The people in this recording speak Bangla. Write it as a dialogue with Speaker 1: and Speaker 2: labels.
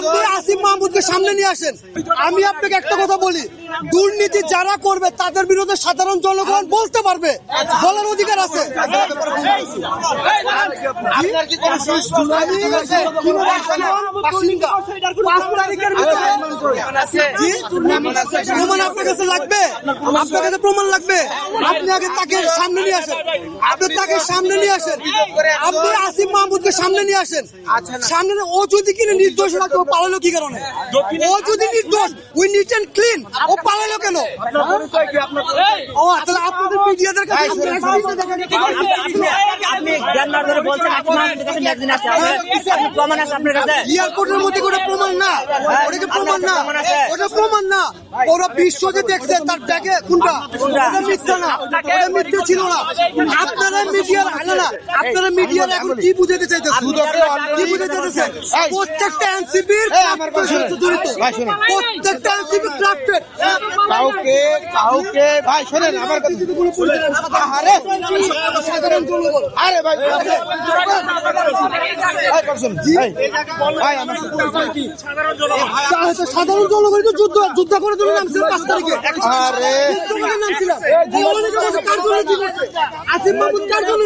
Speaker 1: আপনি আসিফ মাহমুদকে সামনে নিয়ে আসেন। আমি আপনাকে একটা কথা বলি, দুর্নীতি যারা করবে তাদের বিরুদ্ধে সাধারণ জনগণ বলতে পারবে, বলার অধিকার আছে। প্রমাণ আপনার কাছে লাগবে, আপনার কাছে প্রমাণ লাগবে। আপনি আগে তাকে সামনে নিয়ে আসেন, আপনি তাকে সামনে নিয়ে আসেন, আপনি আসিফ মাহমুদকে সামনে নিয়ে আসেন। সামনে ও যদি কিনে নির্দোষ না, ও পালালো কি কারণে? ও যদি নির্দোষ, উই নিট এন্ড ক্লিন, ও পালালো কেন? ও তাহলে আপনাদের মিডিয়াদের কাছে এয়ারপোর্টের মধ্যে কোনো প্রমাণ না, ওটা প্রমাণ না, ওটা প্রমাণ না। ওরা বিশ্ব যে দেখছে তার ব্যাগে কোনটা, ওটা মিথ্যা না, ওটা মিথ্যা ছিল না। আপনারা মিডিয়ার আলো না, আপনারা মিডিয়ার এখন কি বুঝাতে চাইতেছেন? কি বুঝাতে চাইতেছেন? প্রত্যেকটা এনসিপির জড়িত, প্রত্যেকটা এনসিপি ক্রাফটেড।
Speaker 2: কাউকে ভাই শোনেন আমার কথা। আরে
Speaker 1: সাধারণ জনগণ,
Speaker 2: আরে ভাই
Speaker 1: সাধারণ জনগণ তো যুদ্ধ করে তুলে নামছিল 5 তারিখে।
Speaker 2: আরে
Speaker 1: নামছিল আসিফ মাহমুদ কার জন্য